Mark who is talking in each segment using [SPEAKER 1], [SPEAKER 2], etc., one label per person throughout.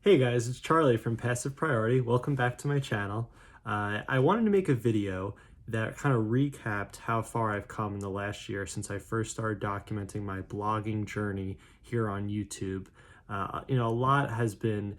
[SPEAKER 1] Hey guys, it's Charlie from Passive Priority. Welcome back to my channel. I wanted to make a video that kind of recapped how far I've come in the last year since I first started documenting my blogging journey here on YouTube. A lot has been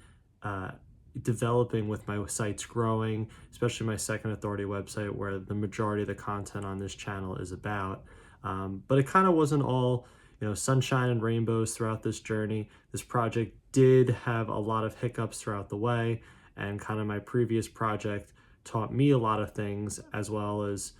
[SPEAKER 1] developing with my sites growing, especially my second authority website where the majority of the content on this channel is about. But it kind of wasn't all sunshine and rainbows throughout this journey. This project did have a lot of hiccups throughout the way, and kind of my previous project taught me a lot of things, as well as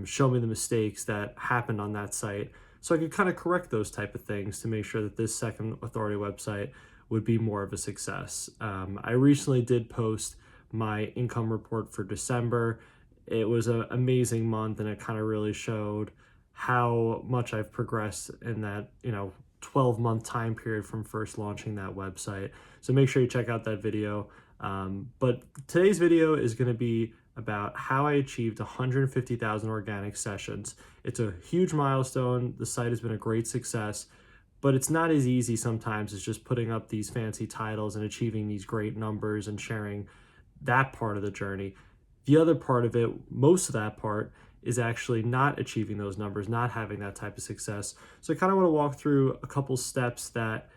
[SPEAKER 1] show me the mistakes that happened on that site, so I could kind of correct those type of things to make sure that this second authority website would be more of a success. I recently did post my income report for December. It was an amazing month, and it kind of really showed how much I've progressed in that 12-month time period from first launching that website. So make sure you check out that video. But today's video is going to be about how I achieved 150,000 organic sessions. It's a huge milestone. The site has been a great success, but it's not as easy sometimes as just putting up these fancy titles and achieving these great numbers and sharing that part of the journey. The other part of it, most of that part, is actually not achieving those numbers, not having that type of success. So I kind of want to walk through a couple steps that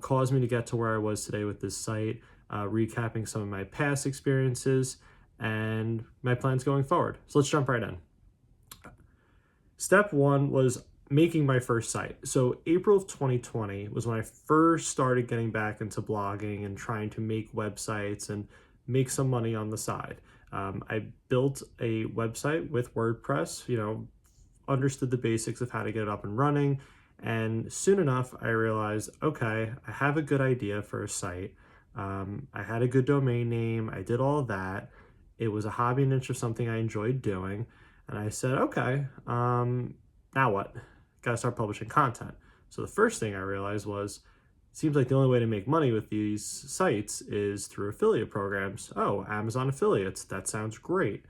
[SPEAKER 1] caused me to get to where I was today with this site, recapping some of my past experiences and my plans going forward. So let's jump right in. Step one was making my first site. So April of 2020 was when I first started getting back into blogging and trying to make websites and make some money on the side. I built a website with WordPress, understood the basics of how to get it up and running. And soon enough, I realized, okay, I have a good idea for a site. I had a good domain name. I did all of that. It was a hobby niche of something I enjoyed doing. And I said, okay, now what? Gotta start publishing content. So the first thing I realized was, it seems like the only way to make money with these sites is through affiliate programs. Oh, Amazon affiliates, that sounds great.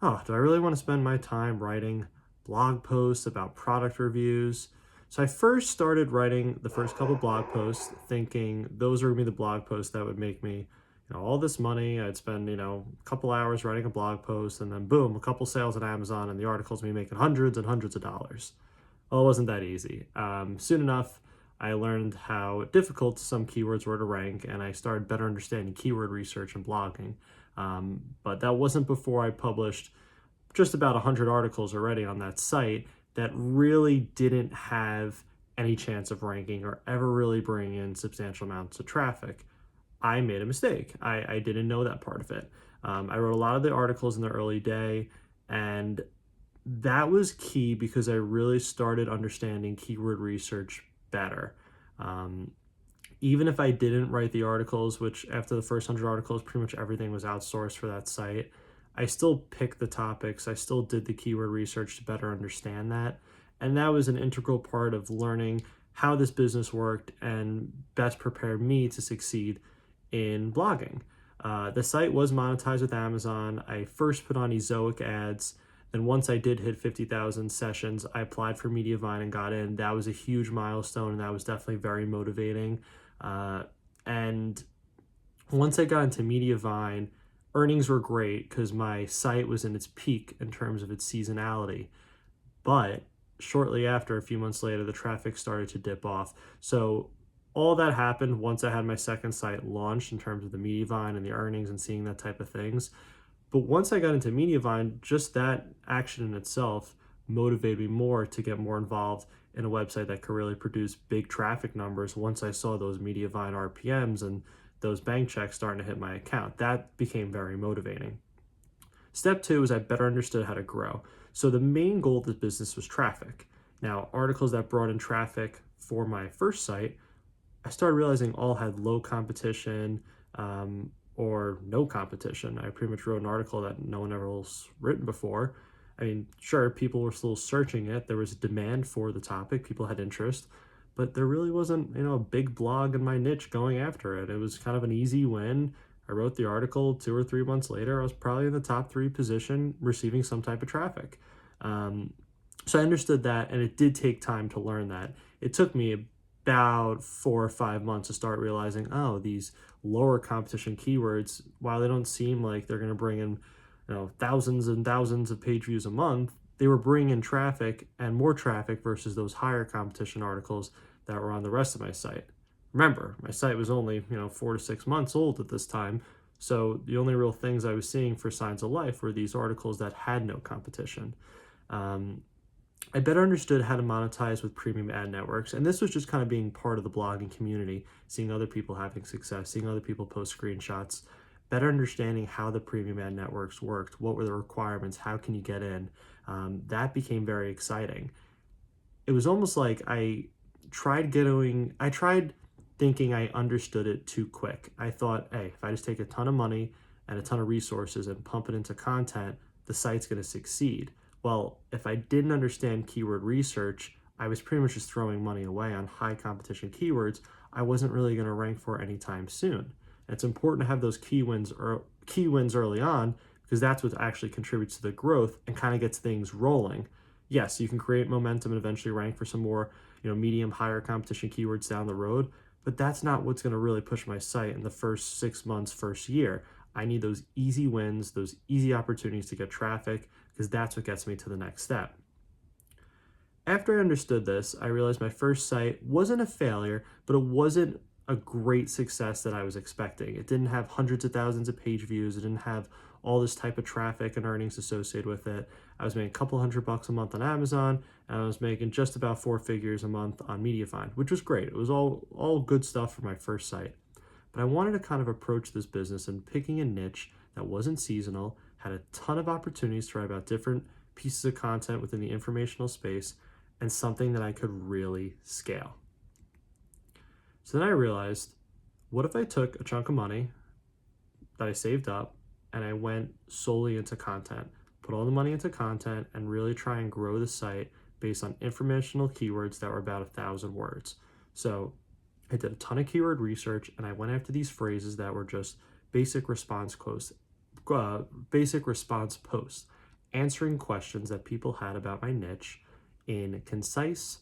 [SPEAKER 1] Oh, do I really want to spend my time writing blog posts about product reviews? So I first started writing the first couple blog posts thinking those were going to be the blog posts that would make me all this money. I'd spend a couple hours writing a blog post, and then boom, a couple sales at Amazon, and the articles me making hundreds and hundreds of dollars. Well, it wasn't that easy. Soon enough, I learned how difficult some keywords were to rank, and I started better understanding keyword research and blogging. But that wasn't before I published just about 100 articles already on that site that really didn't have any chance of ranking or ever really bring in substantial amounts of traffic. I made a mistake. I didn't know that part of it. I wrote a lot of the articles in the early day, and that was key because I really started understanding keyword research better. Even if I didn't write the articles, which after the first 100 articles, pretty much everything was outsourced for that site, I still picked the topics. I still did the keyword research to better understand that. And that was an integral part of learning how this business worked and best prepared me to succeed in blogging. The site was monetized with Amazon. I first put on Ezoic ads. And once I did hit 50,000 sessions, I applied for Mediavine and got in. That was a huge milestone, and that was definitely very motivating. And once I got into Mediavine, earnings were great because my site was in its peak in terms of its seasonality. But shortly after, a few months later, the traffic started to dip off. So all that happened once I had my second site launched in terms of the Mediavine and the earnings and seeing that type of things. But once I got into Mediavine, just that action in itself motivated me more to get more involved in a website that could really produce big traffic numbers once I saw those Mediavine RPMs and those bank checks starting to hit my account. That became very motivating. Step two is I better understood how to grow. So the main goal of this business was traffic. Now, articles that brought in traffic for my first site, I started realizing all had low competition, or no competition. I pretty much wrote an article that no one ever else written before. I mean, sure, people were still searching it. There was a demand for the topic. People had interest, but there really wasn't, a big blog in my niche going after it. It was kind of an easy win. I wrote the article 2 or 3 months later. I was probably in the top 3 position receiving some type of traffic. So I understood that, and it did take time to learn that. It took me about 4 or 5 months to start realizing, oh, these lower competition keywords, while they don't seem like they're going to bring in, thousands and thousands of page views a month, they were bringing in traffic and more traffic versus those higher competition articles that were on the rest of my site. Remember, my site was only, 4 to 6 months old at this time, so the only real things I was seeing for signs of life were these articles that had no competition. I better understood how to monetize with premium ad networks, and this was just kind of being part of the blogging community, seeing other people having success, seeing other people post screenshots, better understanding how the premium ad networks worked, what were the requirements, how can you get in. That became very exciting. It was almost like I tried thinking I understood it too quick. I thought, hey, if I just take a ton of money and a ton of resources and pump it into content, the site's going to succeed. Well, if I didn't understand keyword research, I was pretty much just throwing money away on high competition keywords I wasn't really going to rank for anytime soon. And it's important to have those key wins early on, because that's what actually contributes to the growth and kind of gets things rolling. Yes, you can create momentum and eventually rank for some more, medium, higher competition keywords down the road, but that's not what's going to really push my site in the first 6 months, first year. I need those easy wins, those easy opportunities to get traffic, because that's what gets me to the next step. After I understood this, I realized my first site wasn't a failure, but it wasn't a great success that I was expecting. It didn't have hundreds of thousands of page views. It didn't have all this type of traffic and earnings associated with it. I was making a couple $100 a month on Amazon, and I was making just about 4 figures a month on Mediafine, which was great. It was all good stuff for my first site. But I wanted to kind of approach this business and picking a niche that wasn't seasonal, had a ton of opportunities to write about different pieces of content within the informational space, and something that I could really scale. So then I realized, what if I took a chunk of money that I saved up and I went solely into content, put all the money into content and really try and grow the site based on informational keywords that were about 1,000 words. So I did a ton of keyword research and I went after these phrases that were just basic response posts, answering questions that people had about my niche in concise,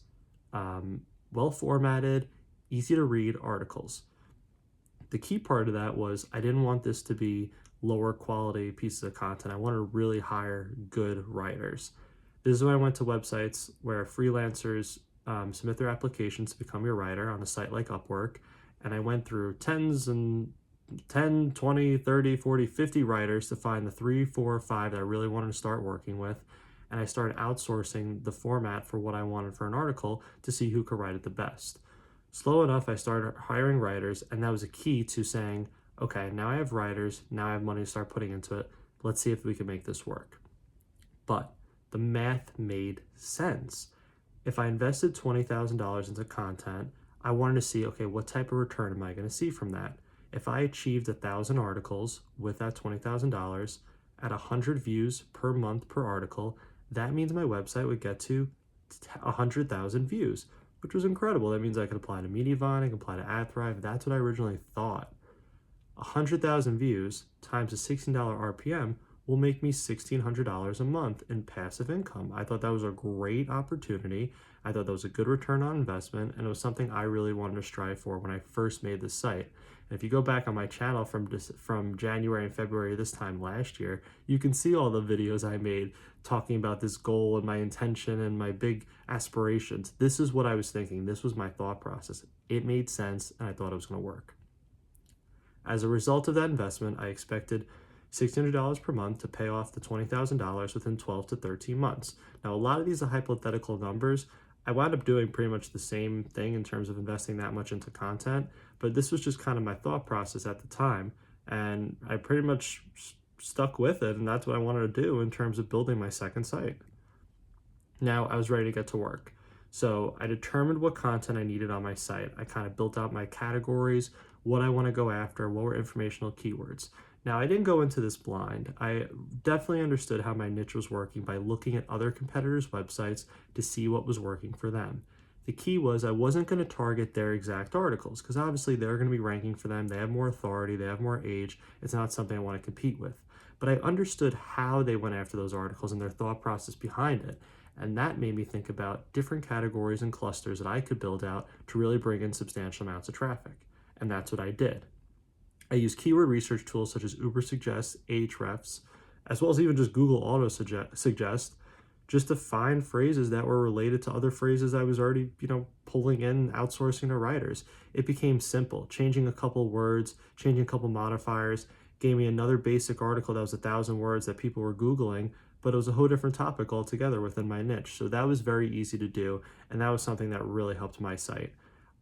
[SPEAKER 1] well-formatted, easy to read articles. The key part of that was I didn't want this to be lower quality pieces of content. I wanted to really hire good writers. This is when I went to websites where freelancers submit their applications to become your writer on a site like Upwork, and I went through 10, 20, 30, 40, 50 writers to find the 3, 4, or 5 that I really wanted to start working with, and I started outsourcing the format for what I wanted for an article to see who could write it the best. Slow enough, I started hiring writers, and that was a key to saying, okay, now I have writers, now I have money to start putting into it, let's see if we can make this work. But the math made sense. If I invested $20,000 into content, I wanted to see, okay, what type of return am I going to see from that? If I achieved 1,000 articles with that $20,000 at 100 views per month per article, that means my website would get to 100,000 views, which was incredible. That means I could apply to Mediavine, I could apply to AdThrive. That's what I originally thought. 100,000 views times a $16 RPM will make me $1,600 a month in passive income. I thought that was a great opportunity. I thought that was a good return on investment, and it was something I really wanted to strive for when I first made this site. And if you go back on my channel from January and February this time last year, you can see all the videos I made talking about this goal and my intention and my big aspirations. This is what I was thinking. This was my thought process. It made sense, and I thought it was going to work. As a result of that investment, I expected $1,600 per month to pay off the $20,000 within 12 to 13 months. Now, a lot of these are hypothetical numbers. I wound up doing pretty much the same thing in terms of investing that much into content, but this was just kind of my thought process at the time, and I pretty much stuck with it, and that's what I wanted to do in terms of building my second site. Now, I was ready to get to work. So I determined what content I needed on my site. I kind of built out my categories, what I want to go after, what were informational keywords. Now, I didn't go into this blind. I definitely understood how my niche was working by looking at other competitors' websites to see what was working for them. The key was I wasn't going to target their exact articles, because obviously they're going to be ranking for them. They have more authority, they have more age. It's not something I want to compete with. But I understood how they went after those articles and their thought process behind it. And that made me think about different categories and clusters that I could build out to really bring in substantial amounts of traffic. And that's what I did. I use keyword research tools such as Ubersuggest, Ahrefs, as well as even just Google Auto Suggest, just to find phrases that were related to other phrases I was already, pulling in, outsourcing to writers. It became simple. Changing a couple words, changing a couple modifiers, gave me another basic article that was 1,000 words that people were Googling, but it was a whole different topic altogether within my niche. So that was very easy to do, and that was something that really helped my site.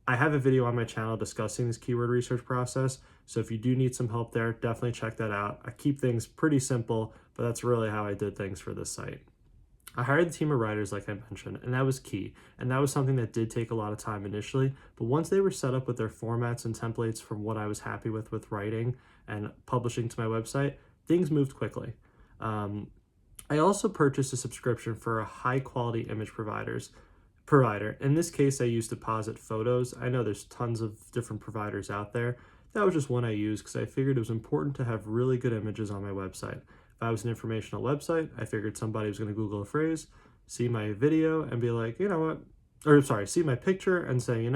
[SPEAKER 1] I have a video on my channel discussing this keyword research process, so if you do need some help there, definitely check that out. I keep things pretty simple, but that's really how I did things for this site. I hired a team of writers, like I mentioned, and that was key. And that was something that did take a lot of time initially, but once they were set up with their formats and templates from what I was happy with writing and publishing to my website, things moved quickly. I also purchased a subscription for a high quality image provider. In this case, I used Deposit Photos. I know there's tons of different providers out there. That was just one I used because I figured it was important to have really good images on my website. If I was an informational website, I figured somebody was going to Google a phrase, see my video and be like, see my picture and say,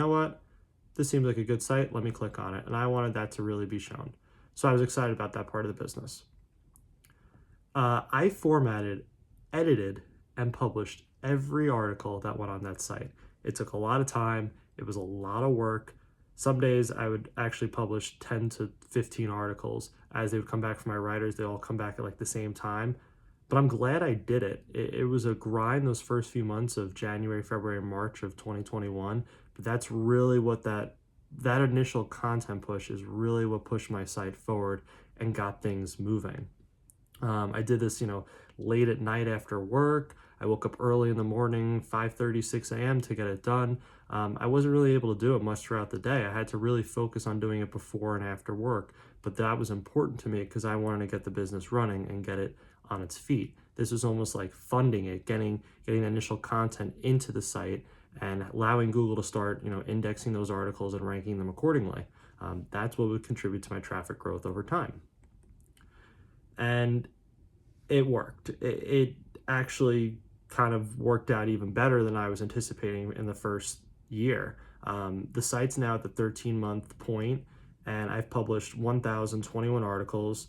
[SPEAKER 1] this seems like a good site, let me click on it. And I wanted that to really be shown. So I was excited about that part of the business. I formatted, edited, and published every article that went on that site. It took a lot of time. It was a lot of work. Some days I would actually publish 10 to 15 articles. As they would come back from my writers, they all come back at like the same time. But I'm glad I did it. It was a grind those first few months of January, February, and March of 2021. But that's really what that initial content push is really what pushed my site forward and got things moving. I did this, late at night after work. I woke up early in the morning, 5:30, 6 a.m. to get it done. I wasn't really able to do it much throughout the day. I had to really focus on doing it before and after work, but that was important to me because I wanted to get the business running and get it on its feet. This was almost like funding it, getting the initial content into the site and allowing Google to start, indexing those articles and ranking them accordingly. That's what would contribute to my traffic growth over time. And it worked. It actually kind of worked out even better than I was anticipating in the first year. The site's now at the 13-month point, and I've published 1,021 articles,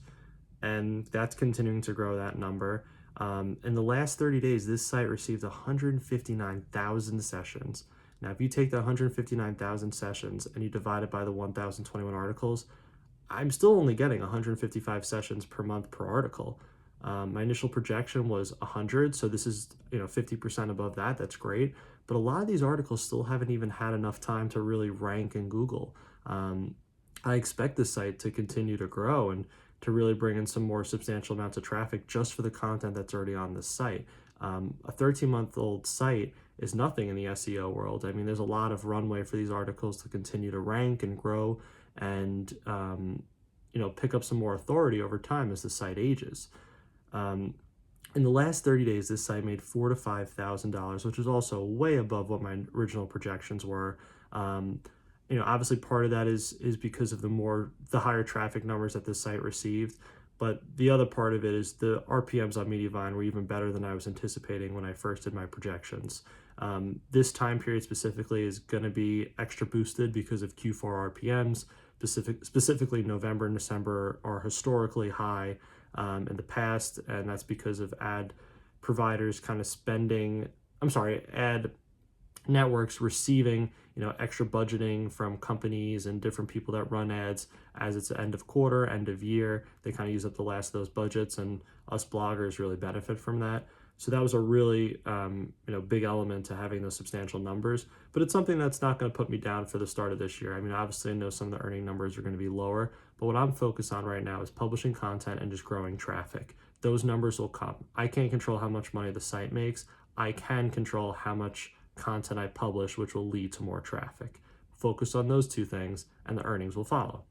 [SPEAKER 1] and that's continuing to grow that number. In the last 30 days, this site received 159,000 sessions. Now, if you take the 159,000 sessions and you divide it by the 1,021 articles, I'm still only getting 155 sessions per month per article. My initial projection was 100, so this is 50% above that. That's great, but a lot of these articles still haven't even had enough time to really rank in Google. I expect this site to continue to grow and to really bring in some more substantial amounts of traffic just for the content that's already on this site. A 13-month-old site is nothing in the SEO world. I mean, there's a lot of runway for these articles to continue to rank and grow and pick up some more authority over time as the site ages. In the last 30 days, this site made $4,000 to $5,000, which is also way above what my original projections were. Obviously part of that is because of the higher traffic numbers that this site received, but the other part of it is the RPMs on Mediavine were even better than I was anticipating when I first did my projections. This time period specifically is going to be extra boosted because of Q4 RPMs. Specifically November and December are historically high in the past, and that's because of ad networks receiving extra budgeting from companies and different people that run ads as it's the end of quarter, end of year. They kind of use up the last of those budgets, and us bloggers really benefit from that. So that was a really big element to having those substantial numbers, but it's something that's not going to put me down for the start of this year. I mean, obviously I know some of the earning numbers are going to be lower, but what I'm focused on right now is publishing content and just growing traffic. Those numbers will come. I can't control how much money the site makes. I can control how much content I publish, which will lead to more traffic. Focus on those two things and the earnings will follow.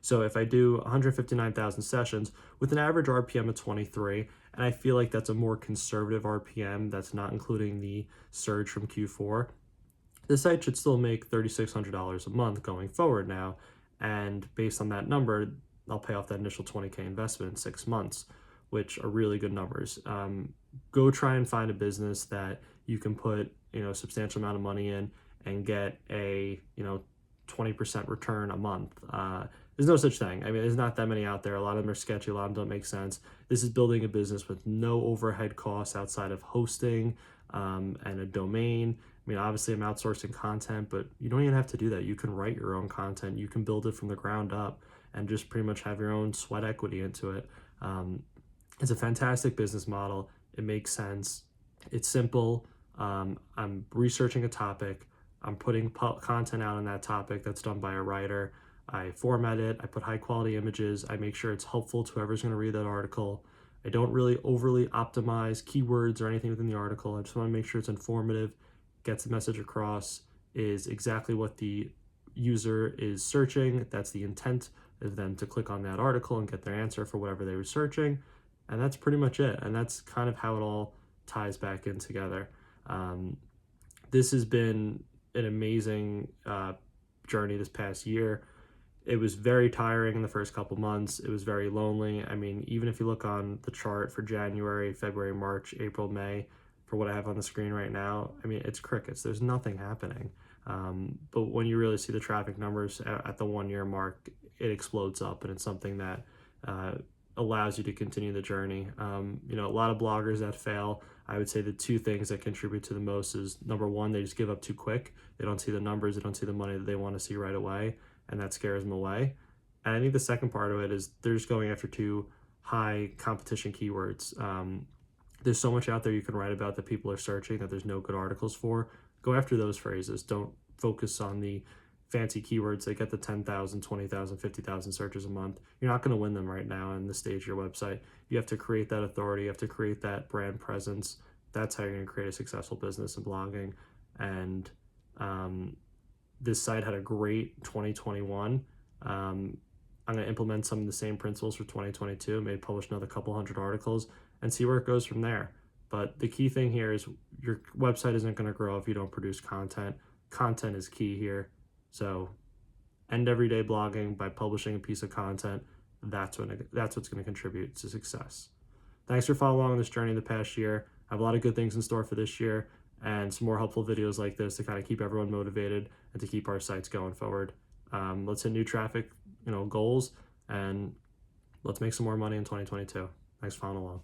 [SPEAKER 1] So if I do 159,000 sessions with an average RPM of 23, and I feel like that's a more conservative RPM, that's not including the surge from Q4, the site should still make $3,600 a month going forward now. And based on that number, I'll pay off that initial $20K investment in 6 months, which are really good numbers. go try and find a business that you can put, a substantial amount of money in and get a, 20% return a month. There's no such thing. I mean, there's not that many out there. A lot of them are sketchy. A lot of them don't make sense. This is building a business with no overhead costs outside of hosting and a domain. I mean, obviously, I'm outsourcing content, but you don't even have to do that. You can write your own content. You can build it from the ground up and just pretty much have your own sweat equity into it. It's a fantastic business model. It makes sense. It's simple. I'm researching a topic. I'm putting content out on that topic that's done by a writer. I format it. I put high quality images. I make sure it's helpful to whoever's going to read that article. I don't really overly optimize keywords or anything within the article. I just want to make sure it's informative, gets the message across, is exactly what the user is searching. That's the intent of them to click on that article and get their answer for whatever they were searching. And that's pretty much it. And that's kind of how it all ties back in together. This has been an amazing journey this past year. It was very tiring in the first couple months. It was very lonely. I mean, even if you look on the chart for January, February, March, April, May, for what I have on the screen right now, I mean, it's crickets. There's nothing happening. But when you really see the traffic numbers at the 1 year mark, it explodes up, and it's something that allows you to continue the journey. A lot of bloggers that fail, I would say the two things that contribute to the most is, number one, they just give up too quick. They don't see the numbers, they don't see the money that they want to see right away, and that scares them away. And I think the second part of it is they're just going after too high competition keywords. There's so much out there you can write about that people are searching that there's no good articles for. Go after those phrases. Don't focus on the fancy keywords that get the 10,000, 20,000, 50,000 searches a month. You're not going to win them right now in the stage of your website. You have to create that authority. You have to create that brand presence. That's how you're going to create a successful business in blogging. And this site had a great 2021. I'm going to implement some of the same principles for 2022, maybe publish another couple hundred articles and see where it goes from there. But the key thing here is your website isn't going to grow if you don't produce content. Content is key here. So end everyday blogging by publishing a piece of content. That's what's going to contribute to success. Thanks for following along this journey the past year. I have a lot of good things in store for this year and some more helpful videos like this to kind of keep everyone motivated and to keep our sites going forward. Let's hit new traffic, goals, and let's make some more money in 2022. Thanks for following along.